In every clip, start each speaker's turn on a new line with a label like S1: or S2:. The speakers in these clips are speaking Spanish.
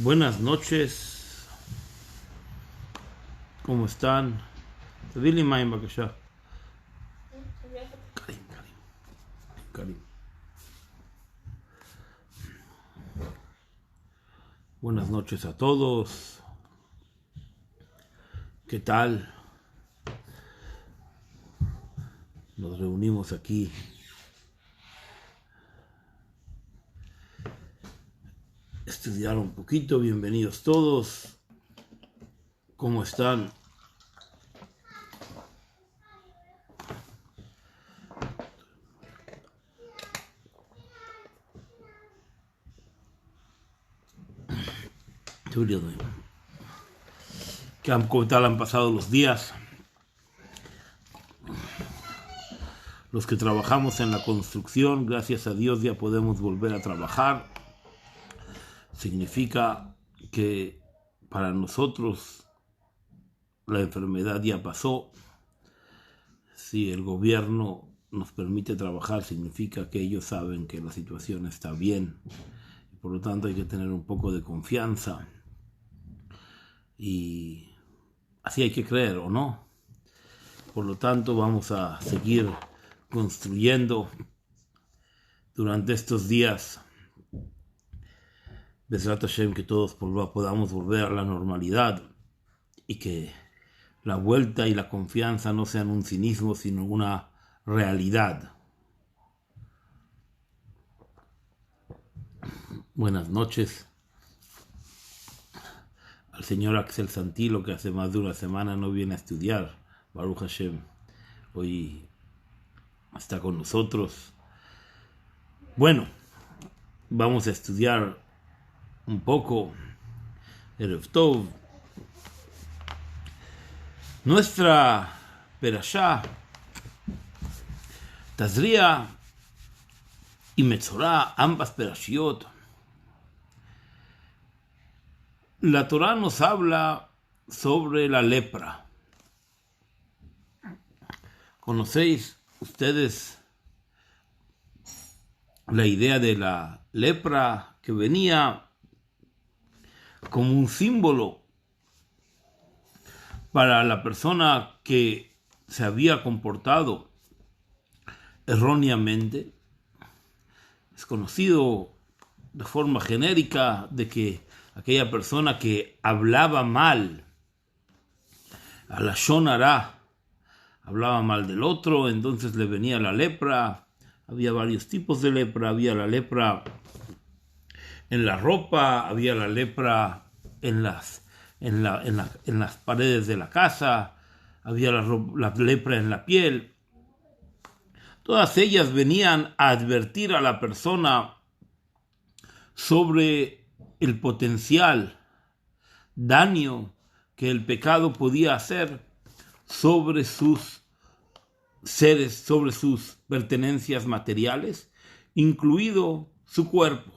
S1: Buenas noches, ¿cómo están? תביא לי מים בבקשה. Karim. Buenas noches a todos. ¿Qué tal? Nos reunimos aquí estudiar un poquito. Bienvenidos todos. ¿Cómo están? ¿Qué tal han pasado los días? Los que trabajamos en la construcción, gracias a Dios ya podemos volver a trabajar. Significa que para nosotros la enfermedad ya pasó. Si el gobierno nos permite trabajar, significa que ellos saben que la situación está bien. Por lo tanto, hay que tener un poco de confianza. Y así hay que creer, ¿o no? Por lo tanto, vamos a seguir construyendo durante estos días. Bezrat Hashem, que todos podamos volver a la normalidad y que la vuelta y la confianza no sean un cinismo, sino una realidad. Buenas noches al señor Axel Santilo, que hace más de una semana no viene a estudiar. Baruch Hashem, hoy está con nosotros. Bueno, vamos a estudiar un poco Erev Tov. Nuestra Perashá, Tazria y Metzorá, ambas Perashiot. La Torá nos habla sobre la lepra. ¿Conocéis ustedes la idea de la lepra que venía como un símbolo para la persona que se había comportado erróneamente? Es conocido de forma genérica de que aquella persona que hablaba mal, a la Lashon Hara, hablaba mal del otro, entonces le venía la lepra. Había varios tipos de lepra. Había la lepra en la ropa, había la lepra en las paredes de la casa, había la lepra en la piel. Todas ellas venían a advertir a la persona sobre el potencial daño que el pecado podía hacer sobre sus seres, sobre sus pertenencias materiales, incluido su cuerpo.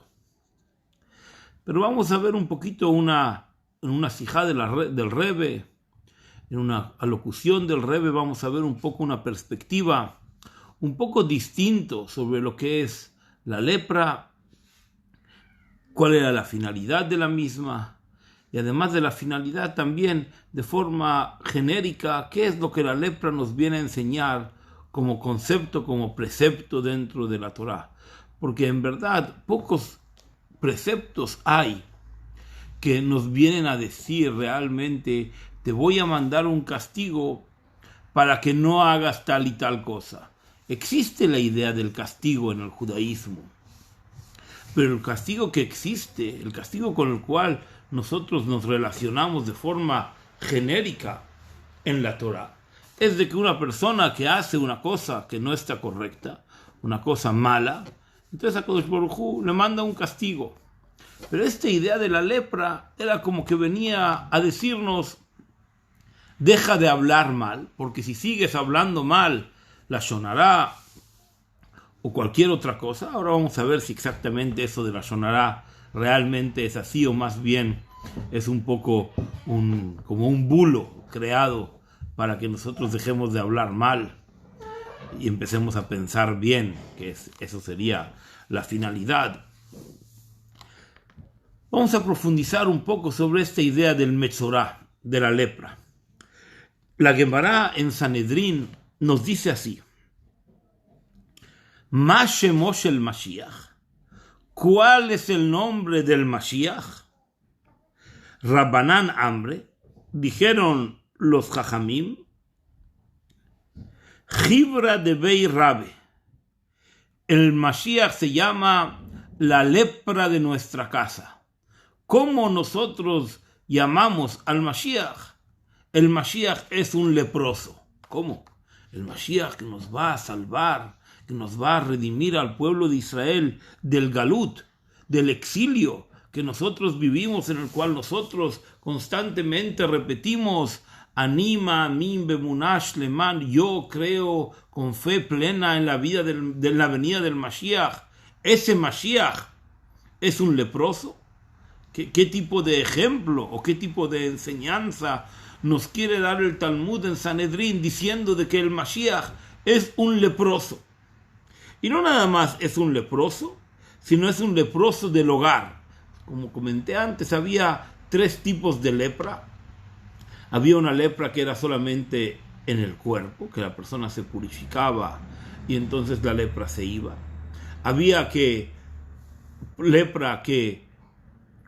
S1: Pero vamos a ver un poquito en una sijá del Rebbe, en una alocución del Rebbe, vamos a ver un poco una perspectiva un poco distinto sobre lo que es la lepra, cuál era la finalidad de la misma, y además de la finalidad también de forma genérica, qué es lo que la lepra nos viene a enseñar como concepto, como precepto dentro de la Torá. Porque en verdad pocos preceptos hay que nos vienen a decir realmente: te voy a mandar un castigo para que no hagas tal y tal cosa. Existe la idea del castigo en el judaísmo, pero el castigo que existe, el castigo con el cual nosotros nos relacionamos de forma genérica en la Torá, es de que una persona que hace una cosa que no está correcta, una cosa mala, entonces a Kadosh Baruj Hu le manda un castigo. Pero esta idea de la lepra era como que venía a decirnos: deja de hablar mal, porque si sigues hablando mal, la Lashon Hara o cualquier otra cosa. Ahora vamos a ver si exactamente eso de la Lashon Hara realmente es así, o más bien es un poco como un bulo creado para que nosotros dejemos de hablar mal y empecemos a pensar bien, que eso sería la finalidad. Vamos a profundizar un poco sobre esta idea del Metzorá, de la lepra. La Gemara en Sanedrín nos dice así: Ma shemo shel Mashiach. ¿Cuál es el nombre del Mashiach? Rabbanán Ambre, dijeron los Jajamim, Jibra de Bei Rabe. El Mashiach se llama la lepra de nuestra casa. ¿Cómo nosotros llamamos al Mashiach? El Mashiach es un leproso. ¿Cómo? El Mashiach que nos va a salvar, que nos va a redimir al pueblo de Israel del galut, del exilio que nosotros vivimos, en el cual nosotros constantemente repetimos, Anima, Amin, Bemunash, Leman, yo creo con fe plena en la vida de la venida del Mashiach. Ese Mashiach es un leproso. ¿Qué tipo de ejemplo o qué tipo de enseñanza nos quiere dar el Talmud en Sanedrín diciendo de que el Mashiach es un leproso? Y no nada más es un leproso, sino es un leproso del hogar. Como comenté antes, había 3 tipos de lepra. Había una lepra que era solamente en el cuerpo, que la persona se purificaba y entonces la lepra se iba. Había lepra que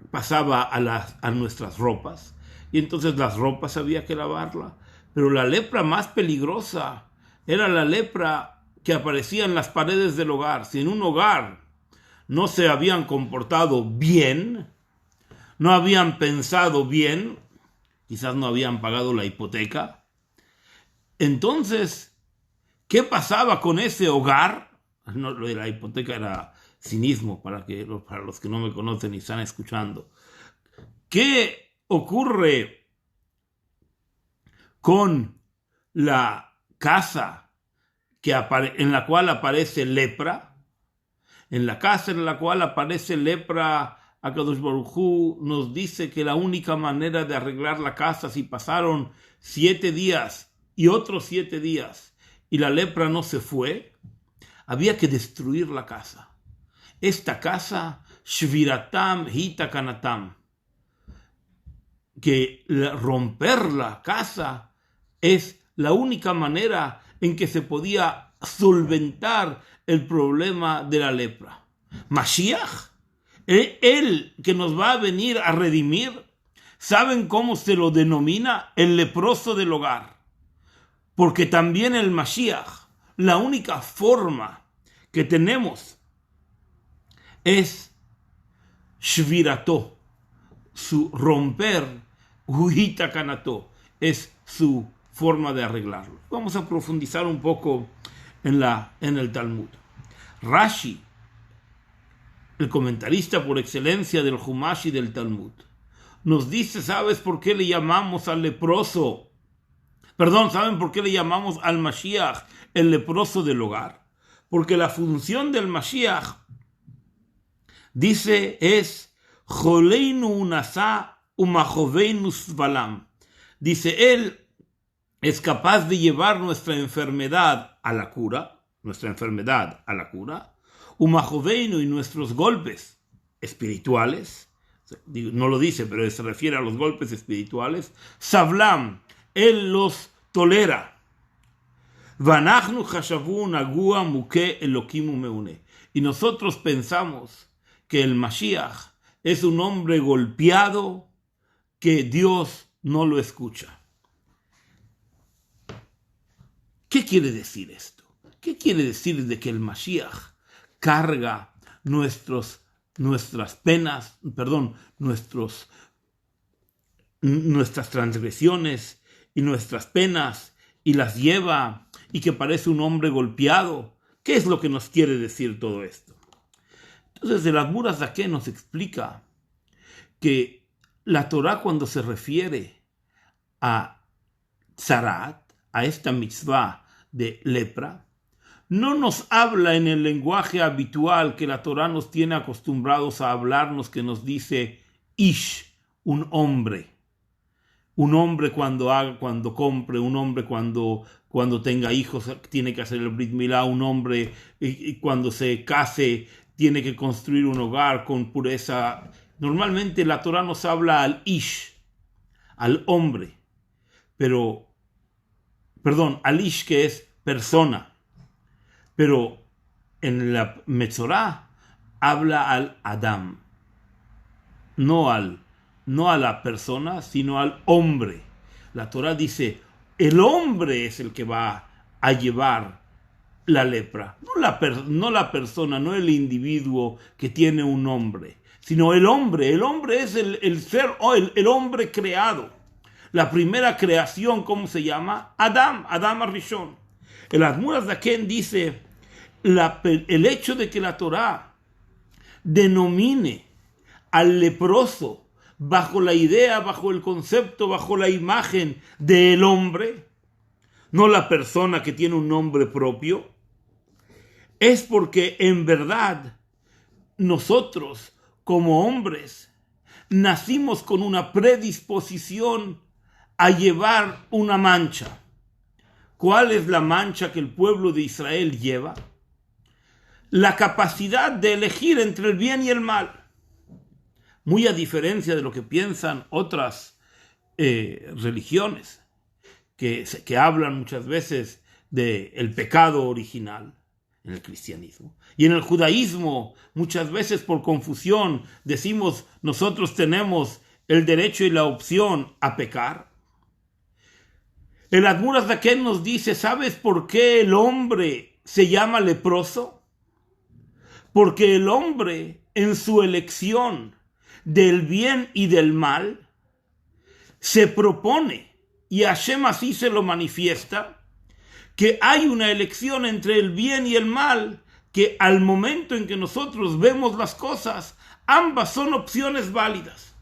S1: pasaba a nuestras ropas y entonces las ropas había que lavarla. Pero la lepra más peligrosa era la lepra que aparecía en las paredes del hogar. Si en un hogar no se habían comportado bien, no habían pensado bien, quizás no habían pagado la hipoteca, entonces, ¿qué pasaba con ese hogar? No, lo de la hipoteca era cinismo para los que no me conocen y están escuchando. ¿Qué ocurre con la casa en la cual aparece lepra? En la casa en la cual aparece lepra, Akadosh Baruj Hu nos dice que la única manera de arreglar la casa, si pasaron 7 días y otros 7 días y la lepra no se fue, había que destruir la casa. Esta casa, Shviratam Hitakanatam, que romper la casa es la única manera en que se podía solventar el problema de la lepra. Mashiach, él que nos va a venir a redimir, ¿saben cómo se lo denomina? El leproso del hogar. Porque también el Mashiach, la única forma que tenemos es Shvirato, su romper, Huhita Kanato, es su forma de arreglarlo. Vamos a profundizar un poco en el Talmud. Rashi, el comentarista por excelencia del Humash y del Talmud, nos dice, ¿sabes por qué le llamamos al leproso? ¿Saben por qué le llamamos al Mashiach el leproso del hogar? Porque la función del Mashiach, dice, es Joleinu unasa umajoveinu svalam. Dice, él es capaz de llevar nuestra enfermedad a la cura, umajoveinu, y nuestros golpes espirituales, no lo dice, pero se refiere a los golpes espirituales, Savlam, él los tolera. Vanachnu chashavun agua muke elokimu meune. Y nosotros pensamos que el Mashiach es un hombre golpeado que Dios no lo escucha. ¿Qué quiere decir esto? ¿Qué quiere decir de que el Mashiach carga nuestras transgresiones y nuestras penas y las lleva y que parece un hombre golpeado? ¿Qué es lo que nos quiere decir todo esto? Entonces, el Admur Hazaken nos explica que la Torah, cuando se refiere a Tzarat, a esta mitzvah de lepra, no nos habla en el lenguaje habitual que la Torah nos tiene acostumbrados a hablarnos, que nos dice Ish, un hombre. Un hombre cuando compre, un hombre cuando tenga hijos tiene que hacer el Brit Milá, un hombre y cuando se case tiene que construir un hogar con pureza Normalmente la Torah nos habla al ish, al hombre, al ish, que es persona, pero en la Metzorá habla al Adam, no a la persona, sino al hombre. La Torah dice, el hombre es el que va a llevar la lepra, no la persona, no el individuo que tiene un nombre, sino el hombre. El hombre es el ser, el hombre creado. La primera creación, ¿cómo se llama? Adam Arishon. El Admur Azaken dice, el hecho de que la Torah denomine al leproso bajo la idea, bajo el concepto, bajo la imagen del hombre, no la persona que tiene un nombre propio, es porque en verdad nosotros como hombres nacimos con una predisposición a llevar una mancha. ¿Cuál es la mancha que el pueblo de Israel lleva? La capacidad de elegir entre el bien y el mal. Muy a diferencia de lo que piensan otras religiones que hablan muchas veces del pecado original en el cristianismo. Y en el judaísmo, muchas veces por confusión, decimos nosotros tenemos el derecho y la opción a pecar. El Admur Azaken nos dice, ¿sabes por qué el hombre se llama leproso? Porque el hombre, en su elección del bien y del mal, se propone, y Hashem así se lo manifiesta, que hay una elección entre el bien y el mal, que al momento en que nosotros vemos las cosas, ambas son opciones válidas.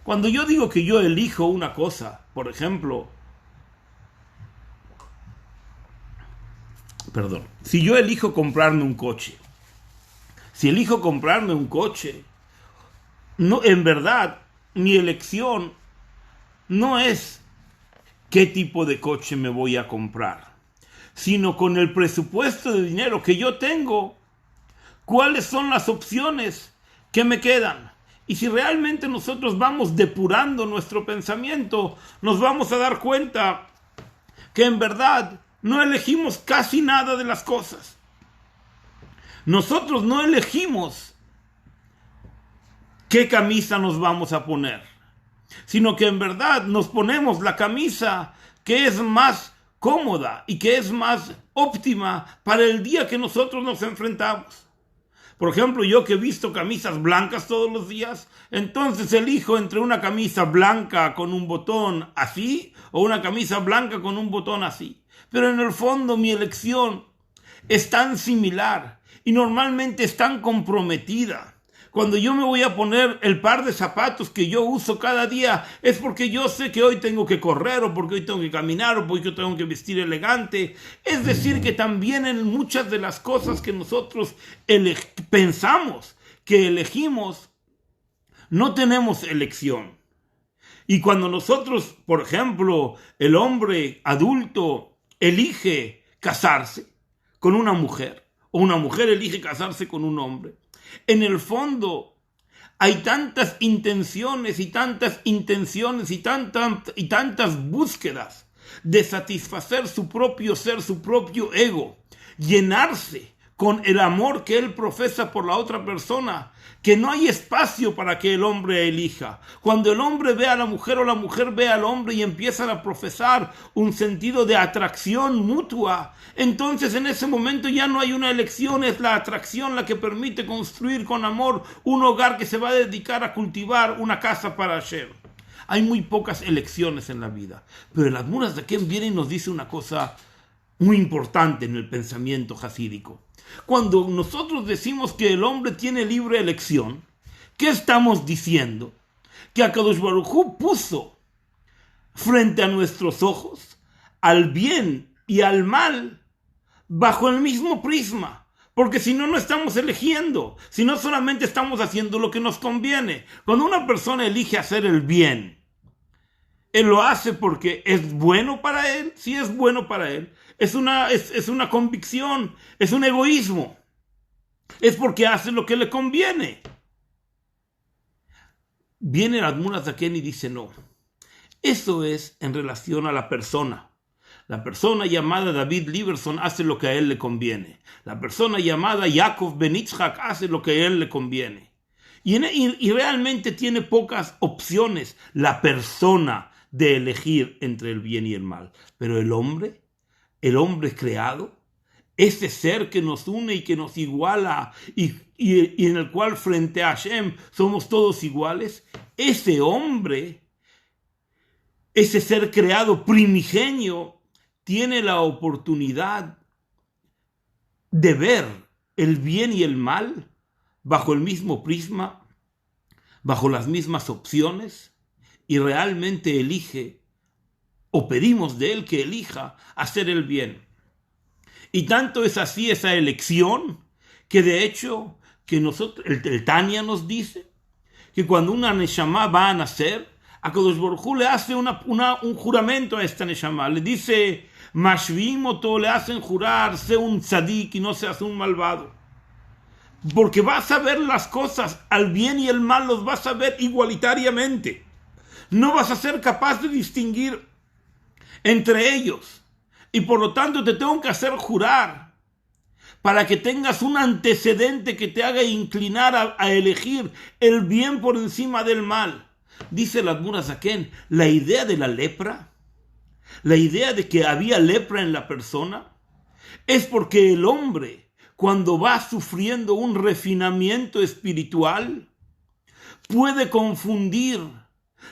S1: Cuando yo digo que yo elijo una cosa, por ejemplo, si yo elijo comprarme un coche, no, en verdad, mi elección no es qué tipo de coche me voy a comprar, sino con el presupuesto de dinero que yo tengo, cuáles son las opciones que me quedan. Y si realmente nosotros vamos depurando nuestro pensamiento, nos vamos a dar cuenta que en verdad no elegimos casi nada de las cosas. Nosotros no elegimos qué camisa nos vamos a poner, sino que en verdad nos ponemos la camisa que es más cómoda y que es más óptima para el día que nosotros nos enfrentamos. Por ejemplo, yo que he visto camisas blancas todos los días, entonces elijo entre una camisa blanca con un botón así o una camisa blanca con un botón así. Pero en el fondo mi elección es tan similar y normalmente es tan comprometida. Cuando yo me voy a poner el par de zapatos que yo uso cada día, es porque yo sé que hoy tengo que correr, o porque hoy tengo que caminar, o porque yo tengo que vestir elegante. Es decir, que también en muchas de las cosas que nosotros pensamos que elegimos, no tenemos elección. Y cuando nosotros, por ejemplo, el hombre adulto elige casarse con una mujer, o una mujer elige casarse con un hombre, en el fondo hay tantas intenciones y tantas búsquedas de satisfacer su propio ser, su propio ego, llenarse con el amor que él profesa por la otra persona, que no hay espacio para que el hombre elija. Cuando el hombre ve a la mujer o la mujer ve al hombre y empiezan a profesar un sentido de atracción mutua, entonces en ese momento ya no hay una elección, es la atracción la que permite construir con amor un hogar que se va a dedicar a cultivar una casa para Hashem. Hay muy pocas elecciones en la vida, pero el Admur Azaken viene y nos dice una cosa muy importante en el pensamiento hasídico. Cuando nosotros decimos que el hombre tiene libre elección, ¿qué estamos diciendo? Que Akadosh Baruj Hu puso frente a nuestros ojos al bien y al mal bajo el mismo prisma. Porque si no, no estamos eligiendo, si no solamente estamos haciendo lo que nos conviene. Cuando una persona elige hacer el bien, él lo hace porque es bueno para él. Si es bueno para él, es una convicción, es un egoísmo. Es porque hace lo que le conviene. Viene el Admur Azaken y dice no. Eso es en relación a la persona. La persona llamada David Liberson hace lo que a él le conviene. La persona llamada Yaakov Ben Yitzhak hace lo que a él le conviene. Y realmente tiene pocas opciones la persona de elegir entre el bien y el mal. Pero el hombre creado, ese ser que nos une y que nos iguala y en el cual frente a Hashem somos todos iguales, ese hombre, ese ser creado primigenio, tiene la oportunidad de ver el bien y el mal bajo el mismo prisma, bajo las mismas opciones, y realmente elige, o pedimos de él que elija hacer el bien. Y tanto es así esa elección, que de hecho, que nosotros, el Tanya nos dice, que cuando una Neshama va a nacer, Akadosh Baruj Hu le hace un juramento a esta Neshama, le dice, Mashvim oto, le hacen jurar, sé un tzadik y no seas un malvado. Porque vas a ver las cosas, al bien y el mal los vas a ver igualitariamente. No vas a ser capaz de distinguir entre ellos. Y por lo tanto te tengo que hacer jurar para que tengas un antecedente que te haga inclinar a elegir el bien por encima del mal. Dice el Admur Azaken, la idea de la lepra, la idea de que había lepra en la persona, es porque el hombre, cuando va sufriendo un refinamiento espiritual, puede confundir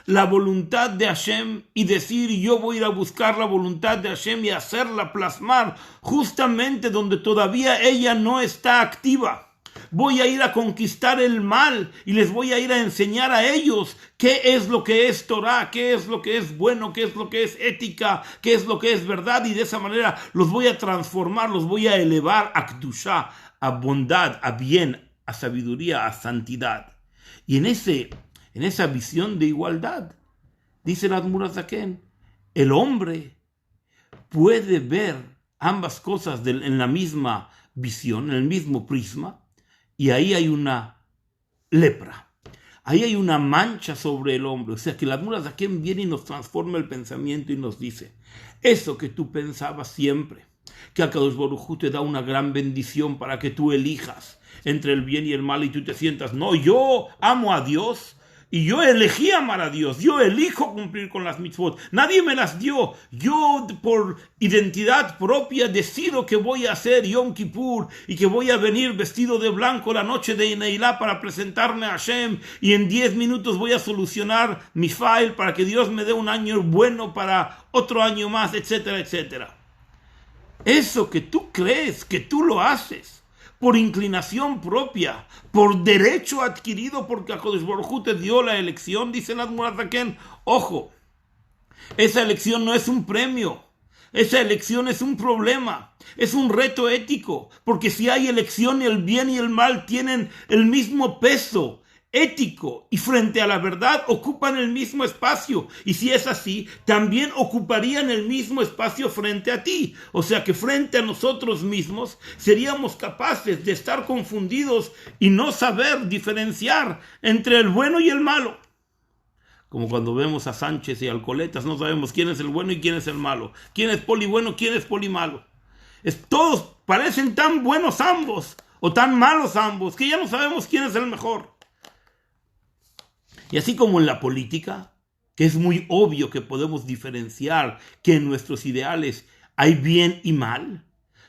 S1: la voluntad de Hashem y decir, yo voy a ir a buscar la voluntad de Hashem y hacerla plasmar justamente donde todavía ella no está activa. Voy a ir a conquistar el mal y les voy a ir a enseñar a ellos qué es lo que es Torah, qué es lo que es bueno, qué es lo que es ética, qué es lo que es verdad, y de esa manera los voy a transformar, los voy a elevar a Kedushá, a bondad, a bien, a sabiduría, a santidad. Y en esa visión de igualdad, dice el Admur Azaken, el hombre puede ver ambas cosas en la misma visión, en el mismo prisma, y ahí hay una lepra, ahí hay una mancha sobre el hombre. O sea que el Admur Azaken viene y nos transforma el pensamiento y nos dice, eso que tú pensabas siempre, que Akadosh Baruj Hu te da una gran bendición para que tú elijas entre el bien y el mal y tú te sientas, no, yo amo a Dios y yo elegí amar a Dios, yo elijo cumplir con las mitzvot, nadie me las dio, yo por identidad propia decido que voy a hacer Yom Kippur y que voy a venir vestido de blanco la noche de Neilá para presentarme a Hashem y en 10 minutos voy a solucionar mi file para que Dios me dé un año bueno para otro año más, etcétera, etcétera. Eso que tú crees que tú lo haces por inclinación propia, por derecho adquirido, porque Akadosh Baruj Hu te dio la elección, dice el Admur Azaken, ojo, esa elección no es un premio, esa elección es un problema, es un reto ético, porque si hay elección, el bien y el mal tienen el mismo peso ético y frente a la verdad ocupan el mismo espacio, y si es así, también ocuparían el mismo espacio frente a ti. O sea que frente a nosotros mismos seríamos capaces de estar confundidos y no saber diferenciar entre el bueno y el malo. Como cuando vemos a Sánchez y Alcoletas, no sabemos quién es el bueno y quién es el malo, quién es poli bueno, quién es poli malo. Todos parecen tan buenos ambos o tan malos ambos que ya no sabemos quién es el mejor. Y así como en la política, que es muy obvio que podemos diferenciar que en nuestros ideales hay bien y mal,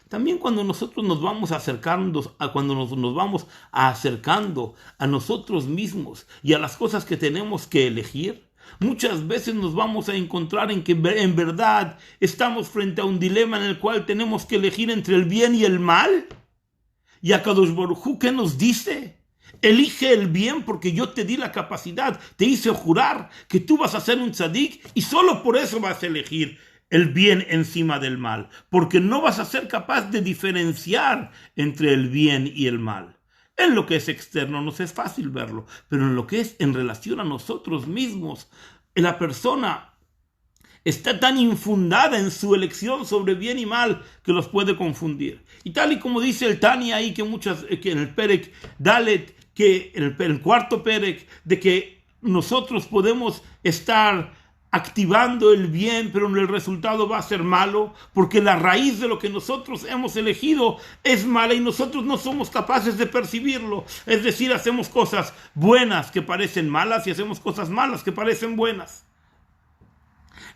S1: también cuando nosotros nos vamos acercando, cuando nos vamos acercando a nosotros mismos y a las cosas que tenemos que elegir, muchas veces nos vamos a encontrar en que en verdad estamos frente a un dilema en el cual tenemos que elegir entre el bien y el mal. Y Akadosh Baruj Hu, ¿qué nos dice? Elige el bien porque yo te di la capacidad, te hice jurar que tú vas a ser un tzadik y solo por eso vas a elegir el bien encima del mal, porque no vas a ser capaz de diferenciar entre el bien y el mal. En lo que es externo nos es fácil verlo, pero en lo que es en relación a nosotros mismos, la persona está tan infundada en su elección sobre bien y mal que los puede confundir. Y tal y como dice el Tanya ahí, que en el Perek Dalet, que en el cuarto Perek, de que nosotros podemos estar activando el bien, pero el resultado va a ser malo, porque la raíz de lo que nosotros hemos elegido es mala y nosotros no somos capaces de percibirlo. Es decir, hacemos cosas buenas que parecen malas y hacemos cosas malas que parecen buenas.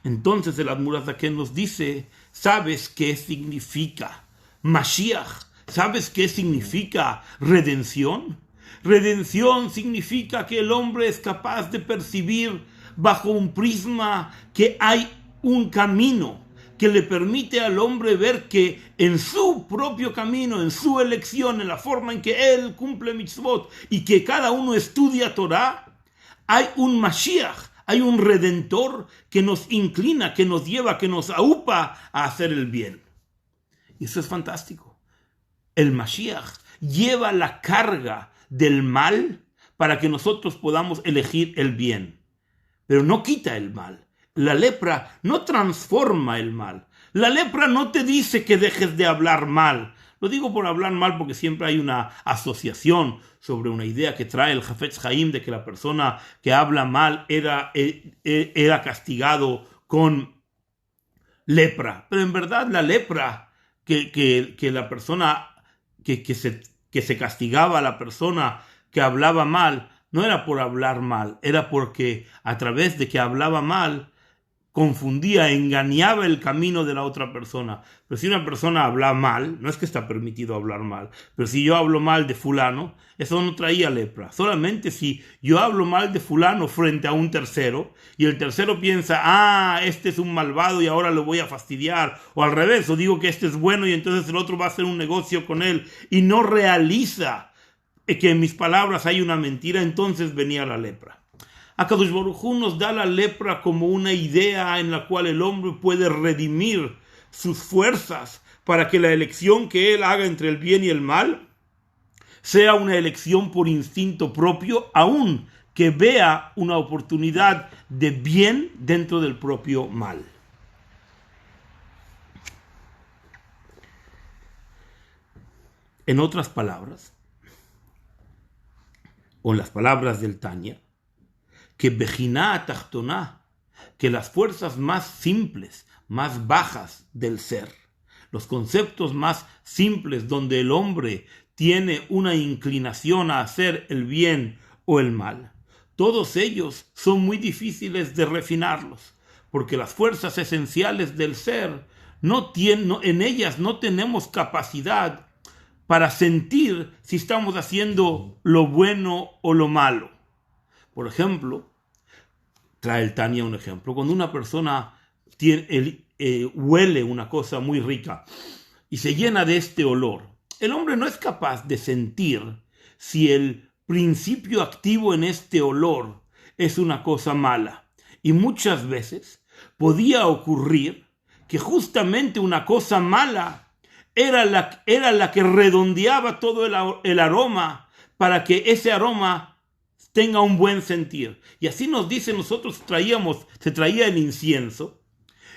S1: Entonces el Admur Azaken nos dice, ¿sabes qué significa Mashiach? ¿Sabes qué significa redención? Redención significa que el hombre es capaz de percibir bajo un prisma que hay un camino que le permite al hombre ver que en su propio camino, en su elección, en la forma en que él cumple mitzvot y que cada uno estudia Torah, hay un Mashiach, hay un Redentor que nos inclina, que nos lleva, que nos aupa a hacer el bien. Y eso es fantástico. El Mashiach lleva la carga del mal para que nosotros podamos elegir el bien. Pero no quita el mal. La lepra no transforma el mal. La lepra no te dice que dejes de hablar mal. Lo digo por hablar mal porque siempre hay una asociación sobre una idea que trae el Hafetz Haim de que la persona que habla mal era castigado con lepra. Pero en verdad la lepra que la persona que se castigaba a la persona que hablaba mal no era por hablar mal, era porque a través de que hablaba mal confundía, engañaba el camino de la otra persona. Pero si una persona habla mal, no es que está permitido hablar mal, pero si yo hablo mal de fulano, eso no traía lepra. Solamente si yo hablo mal de fulano frente a un tercero y el tercero piensa, este es un malvado y ahora lo voy a fastidiar, o al revés, o digo que este es bueno y entonces el otro va a hacer un negocio con él y no realiza que en mis palabras hay una mentira, entonces venía la lepra. Akadosh Baruj Hu nos da la lepra como una idea en la cual el hombre puede redimir sus fuerzas para que la elección que él haga entre el bien y el mal sea una elección por instinto propio, aun que vea una oportunidad de bien dentro del propio mal. En otras palabras, o en las palabras del Tanya, que Bejiná Tachtoná, que las fuerzas más simples, más bajas del ser, los conceptos más simples donde el hombre tiene una inclinación a hacer el bien o el mal, todos ellos son muy difíciles de refinarlos, porque las fuerzas esenciales del ser en ellas no tenemos capacidad para sentir si estamos haciendo lo bueno o lo malo. Por ejemplo, trae el Tanya un ejemplo. Cuando una persona huele una cosa muy rica y se llena de este olor, el hombre no es capaz de sentir si el principio activo en este olor es una cosa mala. Y muchas veces podía ocurrir que justamente una cosa mala era la que redondeaba todo el aroma para que ese aroma tenga un buen sentir. Y así nos dice, nosotros se traía el incienso,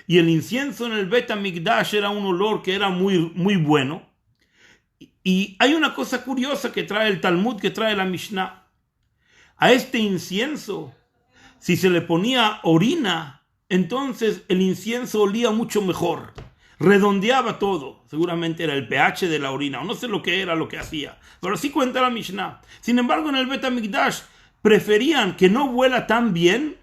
S1: y el incienso en el Bet HaMikdash era un olor que era muy, muy bueno. Y hay una cosa curiosa que trae el Talmud, que trae la Mishnah. A este incienso, si se le ponía orina, entonces el incienso olía mucho mejor. Redondeaba todo. Seguramente era el pH de la orina, o no sé lo que era, lo que hacía. Pero así cuenta la Mishnah. Sin embargo, en el Bet HaMikdash preferían que no huela tan bien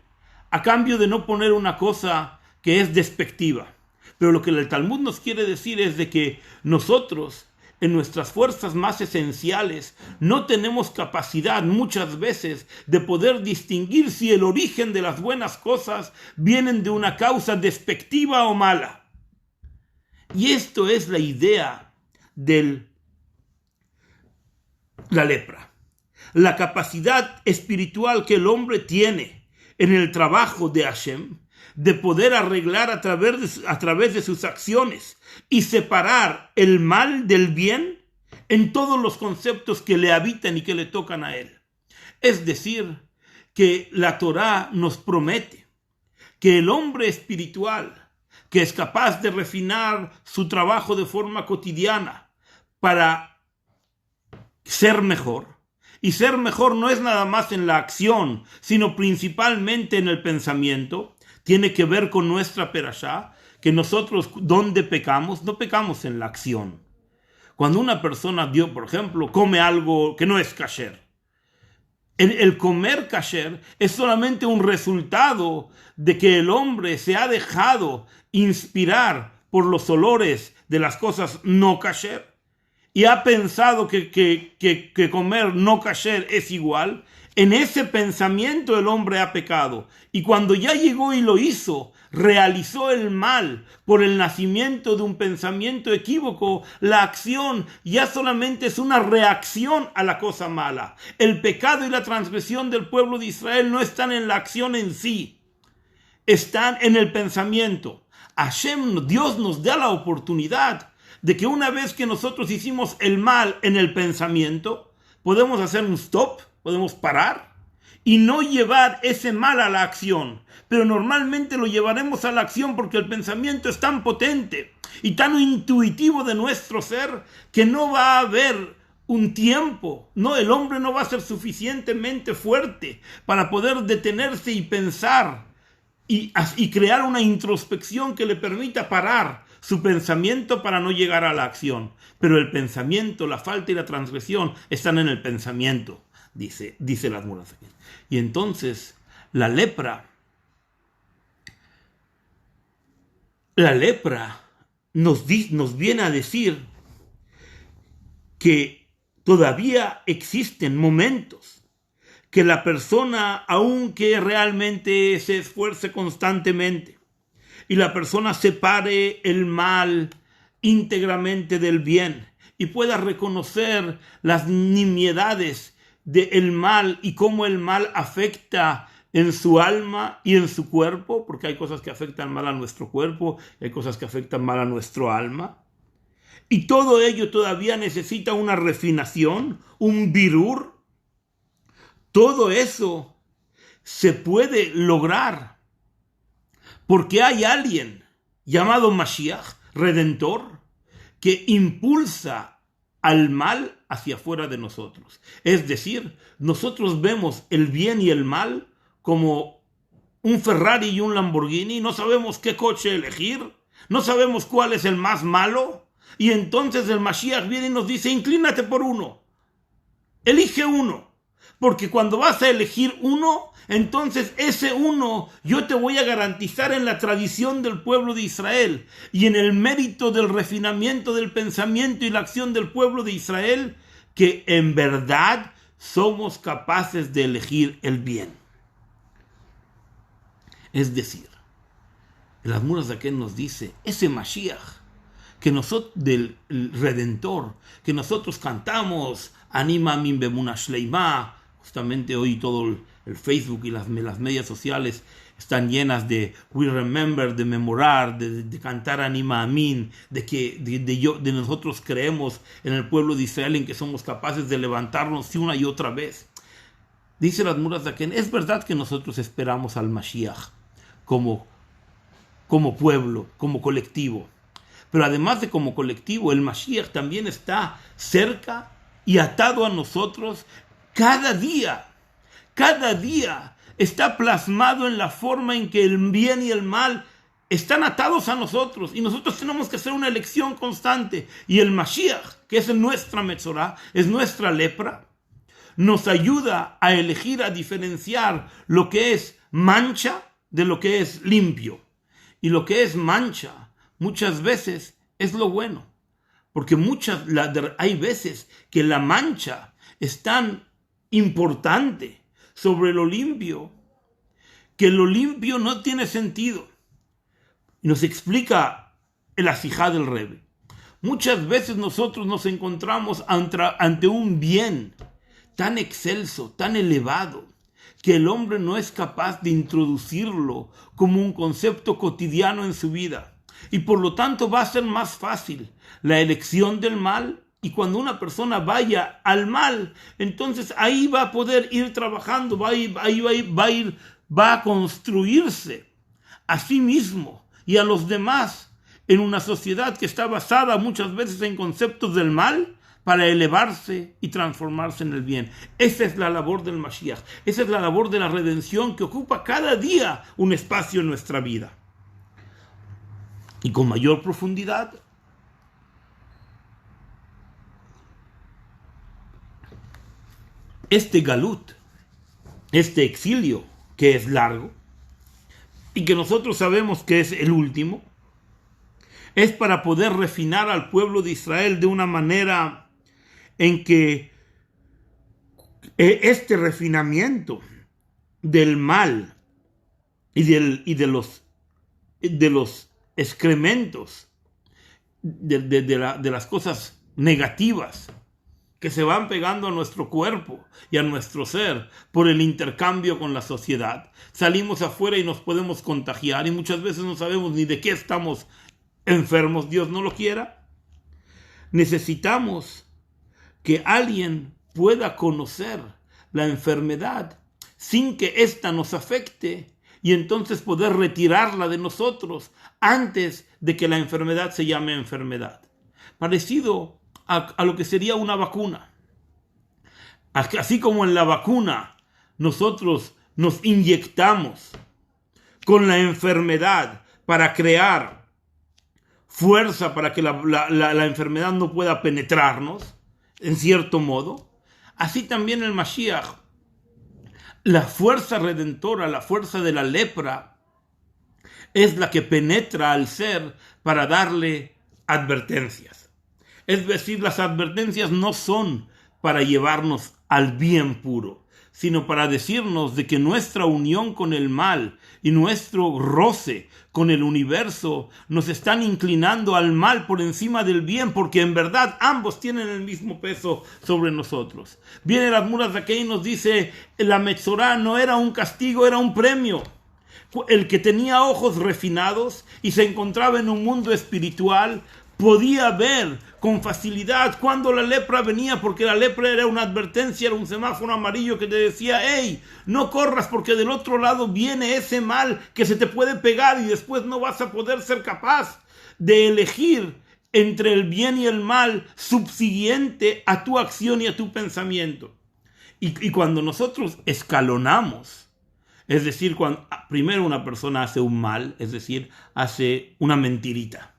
S1: a cambio de no poner una cosa que es despectiva. Pero lo que el Talmud nos quiere decir es de que nosotros, en nuestras fuerzas más esenciales, no tenemos capacidad muchas veces de poder distinguir si el origen de las buenas cosas vienen de una causa despectiva o mala. Y esto es la idea de la lepra. La capacidad espiritual que el hombre tiene en el trabajo de Hashem, de poder arreglar a través de sus acciones y separar el mal del bien en todos los conceptos que le habitan y que le tocan a él. Es decir, que la Torá nos promete que el hombre espiritual, que es capaz de refinar su trabajo de forma cotidiana para ser mejor, Y ser mejor no es nada más en la acción, sino principalmente en el pensamiento. Tiene que ver con nuestra perashá, que nosotros, ¿dónde pecamos? No pecamos en la acción. Cuando una persona, por ejemplo, come algo que no es kasher, el comer kasher es solamente un resultado de que el hombre se ha dejado inspirar por los olores de las cosas no kasher y ha pensado que comer no kasher es igual. En ese pensamiento el hombre ha pecado, y cuando ya llegó y lo hizo, realizó el mal por el nacimiento de un pensamiento equívoco. La acción ya solamente es una reacción a la cosa mala. El pecado y la transgresión del pueblo de Israel no están en la acción en sí, están en el pensamiento. Hashem, Dios, nos da la oportunidad de que una vez que nosotros hicimos el mal en el pensamiento, podemos hacer un stop, podemos parar y no llevar ese mal a la acción. Pero normalmente lo llevaremos a la acción porque el pensamiento es tan potente y tan intuitivo de nuestro ser que no va a haber un tiempo. No, el hombre no va a ser suficientemente fuerte para poder detenerse y pensar y crear una introspección que le permita parar su pensamiento para no llegar a la acción. Pero el pensamiento, la falta y la transgresión están en el pensamiento, dice el Admor Azaken. Y entonces la lepra nos viene a decir que todavía existen momentos que la persona, aunque realmente se esfuerce constantemente y la persona separe el mal íntegramente del bien y pueda reconocer las nimiedades del mal y cómo el mal afecta en su alma y en su cuerpo, porque hay cosas que afectan mal a nuestro cuerpo, hay cosas que afectan mal a nuestro alma, y todo ello todavía necesita una refinación, un birur. Todo eso se puede lograr porque hay alguien llamado Mashiach, Redentor, que impulsa al mal hacia afuera de nosotros. Es decir, nosotros vemos el bien y el mal como un Ferrari y un Lamborghini, no sabemos qué coche elegir, no sabemos cuál es el más malo, y entonces el Mashiach viene y nos dice: inclínate por uno, elige uno. Porque cuando vas a elegir uno, entonces ese uno yo te voy a garantizar en la tradición del pueblo de Israel y en el mérito del refinamiento del pensamiento y la acción del pueblo de Israel, que en verdad somos capaces de elegir el bien. Es decir, el Admor Azaken nos dice, ese Mashiach del Redentor, que nosotros cantamos, Anima min bemuna shleima. Justamente hoy todo el Facebook y las medias sociales están llenas de we remember, de memorar, de cantar Anima Amin, de nosotros creemos en el pueblo de Israel, en que somos capaces de levantarnos una y otra vez. Dice el Admor Azaken, es verdad que nosotros esperamos al Mashiach como pueblo, como colectivo. Pero además de como colectivo, el Mashiach también está cerca y atado a nosotros cada día. Cada día está plasmado en la forma en que el bien y el mal están atados a nosotros. Y nosotros tenemos que hacer una elección constante. Y el Mashiach, que es nuestra Metzorá, es nuestra lepra, nos ayuda a elegir, a diferenciar lo que es mancha de lo que es limpio. Y lo que es mancha muchas veces es lo bueno, porque hay veces que la mancha es tan importante sobre lo limpio que lo limpio no tiene sentido. Y nos explica el Asijá del Rebbe. Muchas veces nosotros nos encontramos ante un bien tan excelso, tan elevado, que el hombre no es capaz de introducirlo como un concepto cotidiano en su vida. Y por lo tanto va a ser más fácil la elección del mal. Y cuando una persona vaya al mal, entonces ahí va a poder ir trabajando, va a construirse a sí mismo y a los demás en una sociedad que está basada muchas veces en conceptos del mal, para elevarse y transformarse en el bien. Esa es la labor del Mashiach. Esa es la labor de la redención que ocupa cada día un espacio en nuestra vida. Y con mayor profundidad, este galut, este exilio que es largo y que nosotros sabemos que es el último, es para poder refinar al pueblo de Israel de una manera en que este refinamiento del mal y de los excrementos, de las cosas negativas que se van pegando a nuestro cuerpo y a nuestro ser por el intercambio con la sociedad. Salimos afuera y nos podemos contagiar y muchas veces no sabemos ni de qué estamos enfermos, Dios no lo quiera. Necesitamos que alguien pueda conocer la enfermedad sin que ésta nos afecte y entonces poder retirarla de nosotros antes de que la enfermedad se llame enfermedad. Parecido a lo que sería una vacuna. Así como en la vacuna nosotros nos inyectamos con la enfermedad para crear fuerza para que la enfermedad no pueda penetrarnos, en cierto modo, así también el Mashiach, la fuerza redentora, la fuerza de la lepra, es la que penetra al ser para darle advertencias. Es decir, las advertencias no son para llevarnos al bien puro, sino para decirnos de que nuestra unión con el mal y nuestro roce con el universo nos están inclinando al mal por encima del bien, porque en verdad ambos tienen el mismo peso sobre nosotros. Viene el Admur Zakei y nos dice, la Metzorá no era un castigo, era un premio. El que tenía ojos refinados y se encontraba en un mundo espiritual podía ver con facilidad cuando la lepra venía, porque la lepra era una advertencia, era un semáforo amarillo que te decía, hey, no corras porque del otro lado viene ese mal que se te puede pegar y después no vas a poder ser capaz de elegir entre el bien y el mal subsiguiente a tu acción y a tu pensamiento. Y cuando nosotros escalonamos, es decir, cuando primero una persona hace un mal, es decir, hace una mentirita,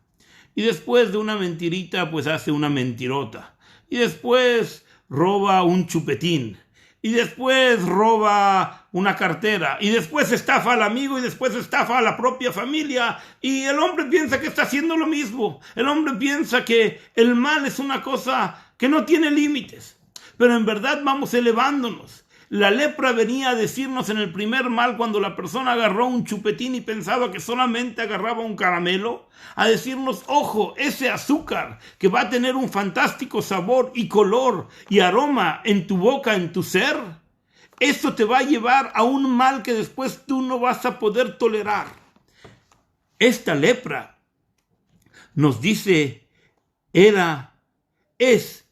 S1: y después de una mentirita, pues hace una mentirota. Y después roba un chupetín. Y después roba una cartera. Y después estafa al amigo y después estafa a la propia familia. Y el hombre piensa que está haciendo lo mismo. El hombre piensa que el mal es una cosa que no tiene límites. Pero en verdad vamos elevándonos. La lepra venía a decirnos en el primer mal, cuando la persona agarró un chupetín y pensaba que solamente agarraba un caramelo, a decirnos, ojo, ese azúcar que va a tener un fantástico sabor y color y aroma en tu boca, en tu ser, esto te va a llevar a un mal que después tú no vas a poder tolerar. Esta lepra, nos dice, es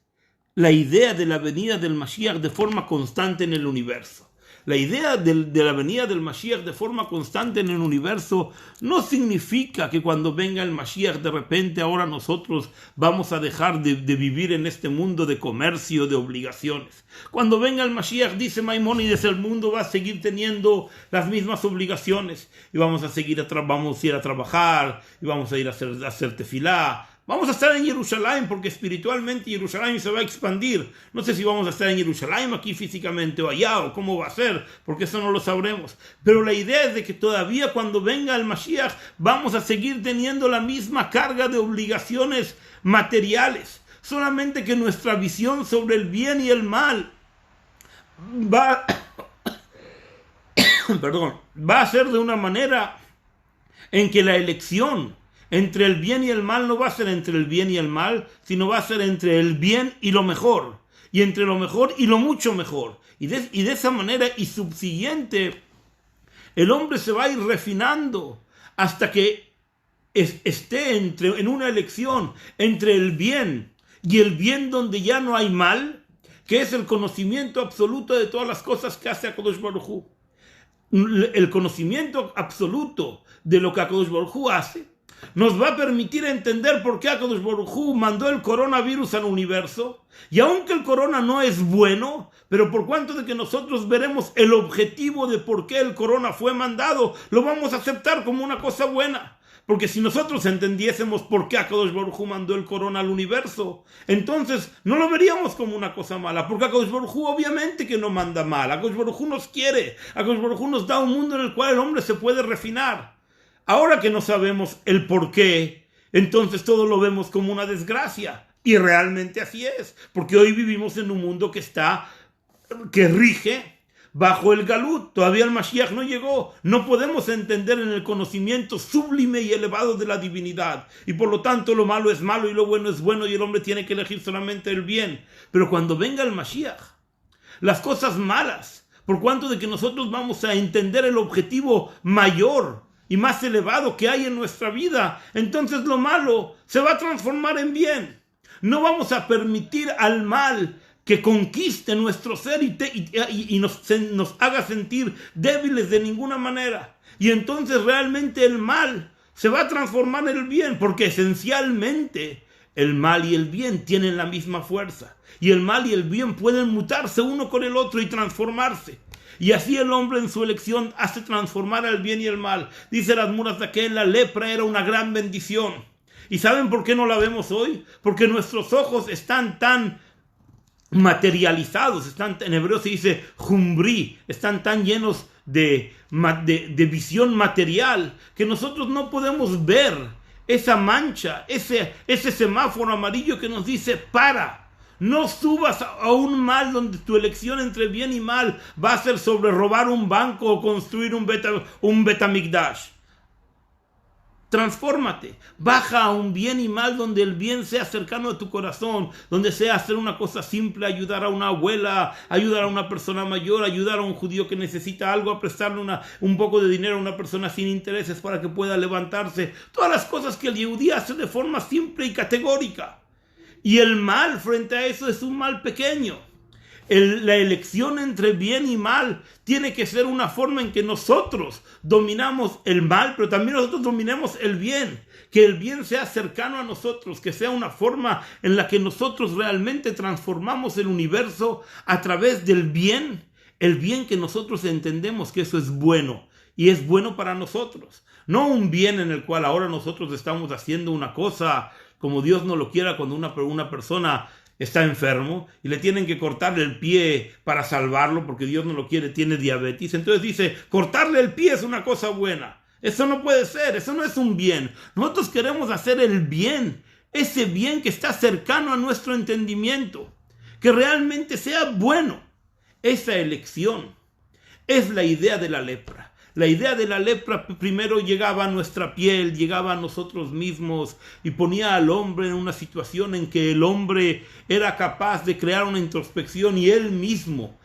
S1: la idea de la venida del Mashiach de forma constante en el universo. La idea de la venida del Mashiach de forma constante en el universo no significa que cuando venga el Mashiach de repente ahora nosotros vamos a dejar de vivir en este mundo de comercio, de obligaciones. Cuando venga el Mashiach, dice Maimónides, el mundo va a seguir teniendo las mismas obligaciones y vamos a ir a trabajar y vamos a ir a hacer tefilá. Vamos a estar en Jerusalén porque espiritualmente Jerusalén se va a expandir. No sé si vamos a estar en Jerusalén aquí físicamente o allá o cómo va a ser, porque eso no lo sabremos. Pero la idea es de que todavía cuando venga el Mashiach vamos a seguir teniendo la misma carga de obligaciones materiales. Solamente que nuestra visión sobre el bien y el mal va a ser de una manera en que la elección entre el bien y el mal no va a ser entre el bien y el mal, sino va a ser entre el bien y lo mejor, y entre lo mejor y lo mucho mejor. Y de esa manera y subsiguiente, el hombre se va a ir refinando hasta que esté en una elección entre el bien y el bien donde ya no hay mal, que es el conocimiento absoluto de todas las cosas que hace HaKadosh Baruj Hu. El conocimiento absoluto de lo que HaKadosh Baruj Hu hace nos va a permitir entender por qué Akadosh Baruj Hu mandó el coronavirus al universo. Y aunque el corona no es bueno, pero por cuanto de que nosotros veremos el objetivo de por qué el corona fue mandado, lo vamos a aceptar como una cosa buena. Porque si nosotros entendiésemos por qué Akadosh Baruj Hu mandó el corona al universo, entonces no lo veríamos como una cosa mala. Porque Akadosh Baruj Hu obviamente que no manda mal. Akadosh Baruj Hu nos quiere. Akadosh Baruj Hu nos da un mundo en el cual el hombre se puede refinar. Ahora que no sabemos el por qué, entonces todo lo vemos como una desgracia. Y realmente así es. Porque hoy vivimos en un mundo que rige bajo el galut. Todavía el Mashiach no llegó. No podemos entender en el conocimiento sublime y elevado de la divinidad. Y por lo tanto lo malo es malo y lo bueno es bueno y el hombre tiene que elegir solamente el bien. Pero cuando venga el Mashiach, las cosas malas, por cuanto de que nosotros vamos a entender el objetivo mayor y más elevado que hay en nuestra vida, entonces lo malo se va a transformar en bien. No vamos a permitir al mal que conquiste nuestro ser y nos haga sentir débiles de ninguna manera. Y entonces realmente el mal se va a transformar en el bien, porque esencialmente el mal y el bien tienen la misma fuerza. Y el mal y el bien pueden mutarse uno con el otro y transformarse. Y así el hombre en su elección hace transformar al bien y el mal. Dice el Admur Azaken, la lepra era una gran bendición. ¿Y saben por qué no la vemos hoy? Porque nuestros ojos están tan materializados, en hebreo se dice jumbrí, están tan llenos de visión material que nosotros no podemos ver esa mancha, ese semáforo amarillo que nos dice para. No subas a un mal donde tu elección entre bien y mal va a ser sobre robar un banco o construir un Betamigdash. Transfórmate, baja a un bien y mal donde el bien sea cercano a tu corazón, donde sea hacer una cosa simple, ayudar a una abuela, ayudar a una persona mayor, ayudar a un judío que necesita algo, a prestarle un poco de dinero a una persona sin intereses para que pueda levantarse. Todas las cosas que el Yehudí hace de forma simple y categórica. Y el mal frente a eso es un mal pequeño. La elección entre bien y mal tiene que ser una forma en que nosotros dominamos el mal, pero también nosotros dominemos el bien. Que el bien sea cercano a nosotros, que sea una forma en la que nosotros realmente transformamos el universo a través del bien, el bien que nosotros entendemos que eso es bueno y es bueno para nosotros. No un bien en el cual ahora nosotros estamos haciendo una cosa como Dios no lo quiera cuando una persona está enfermo y le tienen que cortarle el pie para salvarlo porque Dios no lo quiere, tiene diabetes. Entonces dice, cortarle el pie es una cosa buena. Eso no puede ser, eso no es un bien. Nosotros queremos hacer el bien, ese bien que está cercano a nuestro entendimiento, que realmente sea bueno. Esa elección es la idea de la lepra. La idea de la lepra primero llegaba a nuestra piel, llegaba a nosotros mismos y ponía al hombre en una situación en que el hombre era capaz de crear una introspección y él mismo,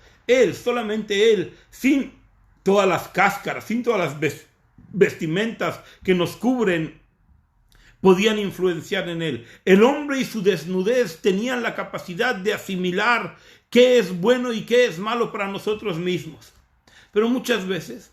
S1: solamente él, sin todas las cáscaras, sin todas las vestimentas que nos cubren, podían influenciar en él. El hombre y su desnudez tenían la capacidad de asimilar qué es bueno y qué es malo para nosotros mismos. Pero muchas veces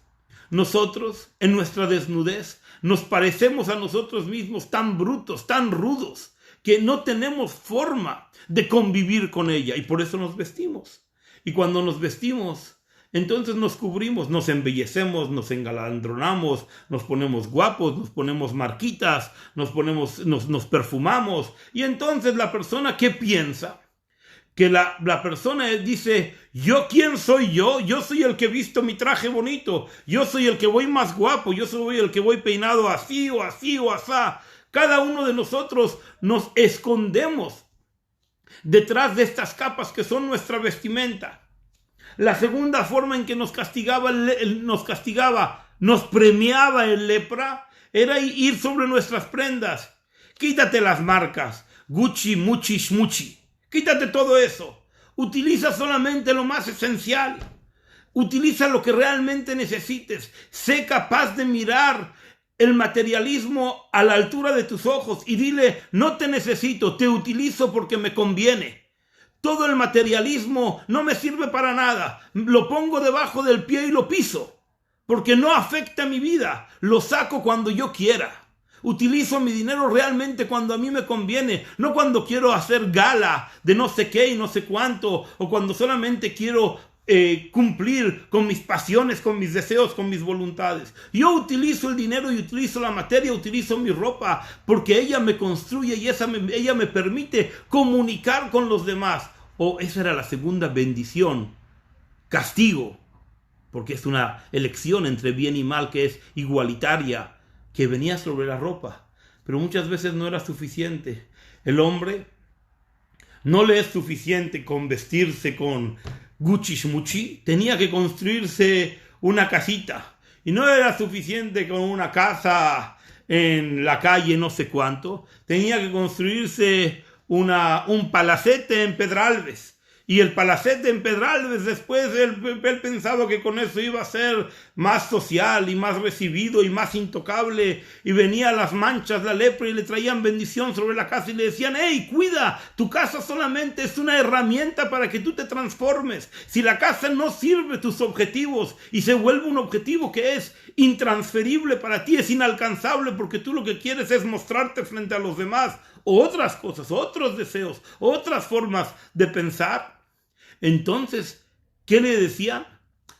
S1: nosotros, en nuestra desnudez, nos parecemos a nosotros mismos tan brutos, tan rudos, que no tenemos forma de convivir con ella y por eso nos vestimos. Y cuando nos vestimos, entonces nos cubrimos, nos embellecemos, nos engalandronamos, nos ponemos guapos, nos ponemos marquitas, nos perfumamos. Y entonces la persona, ¿qué piensa? Que la persona dice, ¿yo quién soy yo? Yo soy el que visto mi traje bonito, yo soy el que voy más guapo, yo soy el que voy peinado así o así o asá. Cada uno de nosotros nos escondemos detrás de estas capas que son nuestra vestimenta. La segunda forma en que nos premiaba el lepra, era ir sobre nuestras prendas. Quítate las marcas, Gucci, Muchi, Shmuchi. Quítate todo eso. Utiliza solamente lo más esencial. Utiliza lo que realmente necesites. Sé capaz de mirar el materialismo a la altura de tus ojos y dile, no te necesito, te utilizo porque me conviene. Todo el materialismo no me sirve para nada. Lo pongo debajo del pie y lo piso, porque no afecta mi vida. Lo saco cuando yo quiera. Utilizo mi dinero realmente cuando a mí me conviene, no cuando quiero hacer gala de no sé qué y no sé cuánto, o cuando solamente quiero cumplir con mis pasiones, con mis deseos, con mis voluntades. Yo utilizo el dinero y utilizo la materia, utilizo mi ropa, porque ella me construye y ella me permite comunicar con los demás. Esa era la segunda bendición, castigo, porque es una elección entre bien y mal que es igualitaria, que venía sobre la ropa, pero muchas veces no era suficiente. El hombre no le es suficiente con vestirse con Gucci Shmuchi, tenía que construirse una casita, y no era suficiente con una casa en la calle no sé cuánto, tenía que construirse un palacete en Pedralbes. Y el palacete en Pedralbes, después él pensaba que con eso iba a ser más social y más recibido y más intocable. Y venía las manchas, la lepra, y le traían bendición sobre la casa y le decían: hey, cuida, tu casa solamente es una herramienta para que tú te transformes. Si la casa no sirve tus objetivos y se vuelve un objetivo que es intransferible para ti, es inalcanzable porque tú lo que quieres es mostrarte frente a los demás, o otras cosas, otros deseos, otras formas de pensar. Entonces, ¿qué le decían?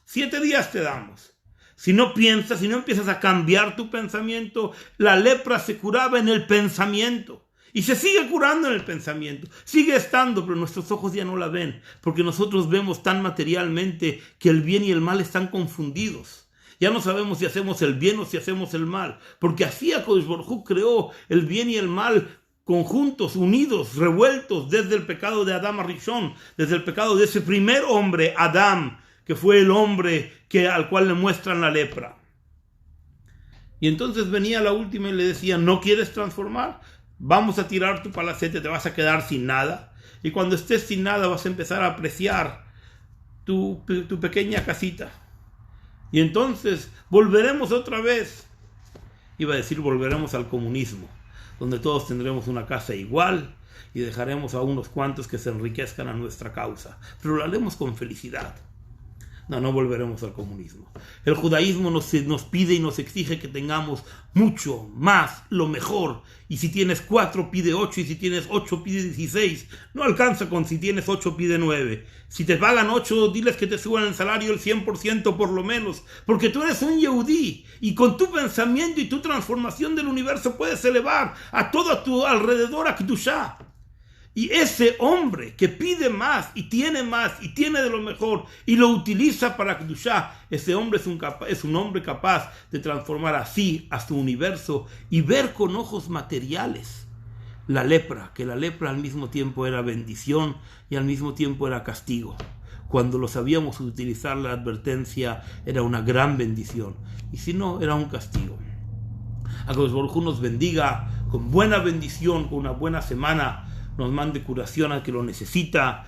S1: 7 días te damos. Si no piensas, si no empiezas a cambiar tu pensamiento, la lepra se curaba en el pensamiento. Y se sigue curando en el pensamiento. Sigue estando, pero nuestros ojos ya no la ven. Porque nosotros vemos tan materialmente que el bien y el mal están confundidos. Ya no sabemos si hacemos el bien o si hacemos el mal. Porque así HaKadosh Baruj Hu creó el bien y el mal conjuntos, unidos, revueltos desde el pecado de Adam Arishon, desde el pecado de ese primer hombre, Adam, que fue el hombre al cual le muestran la lepra. Y entonces venía la última y le decía: ¿no quieres transformar? Vamos a tirar tu palacete, te vas a quedar sin nada. Y cuando estés sin nada vas a empezar a apreciar tu pequeña casita. Y entonces volveremos otra vez. Iba a decir volveremos al comunismo, donde todos tendremos una casa igual y dejaremos a unos cuantos que se enriquezcan a nuestra causa. Pero lo haremos con felicidad. No volveremos al comunismo. El judaísmo nos pide y nos exige que tengamos mucho más, lo mejor. Y si tienes 4, pide 8. Y si tienes 8, pide 16. No alcanza con si tienes 8, pide 9. Si te pagan 8, diles que te suban el salario el 100% por lo menos. Porque tú eres un yehudí. Y con tu pensamiento y tu transformación del universo puedes elevar a todo a tu alrededor a Kedushá. Y ese hombre que pide más y tiene de lo mejor y lo utiliza para Kedushá, ese hombre es un hombre capaz de transformar así a su universo y ver con ojos materiales la lepra, que la lepra al mismo tiempo era bendición y al mismo tiempo era castigo. Cuando lo sabíamos utilizar, la advertencia era una gran bendición, y si no, era un castigo. HaKadosh Baruj Hu nos bendiga con buena bendición, con una buena semana, nos mande curación al que lo necesita,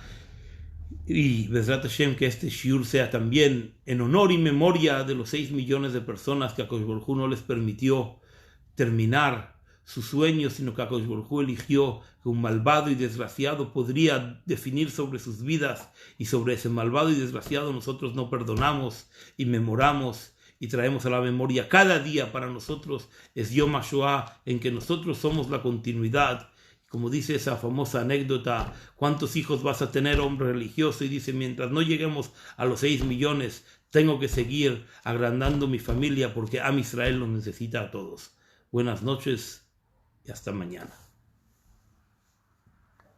S1: y Bezrat Hashem, que este shiur sea también en honor y memoria de los 6 millones de personas que HaKadosh Baruj Hu no les permitió terminar sus sueños, sino que HaKadosh Baruj Hu eligió que un malvado y desgraciado podría definir sobre sus vidas, y sobre ese malvado y desgraciado nosotros no perdonamos y memoramos y traemos a la memoria cada día. Para nosotros es Yom HaShoah, en que nosotros somos la continuidad. Como dice esa famosa anécdota: ¿cuántos hijos vas a tener, hombre religioso? Y dice: mientras no lleguemos a los 6 millones, tengo que seguir agrandando mi familia, porque Am Israel nos necesita a todos. Buenas noches y hasta mañana.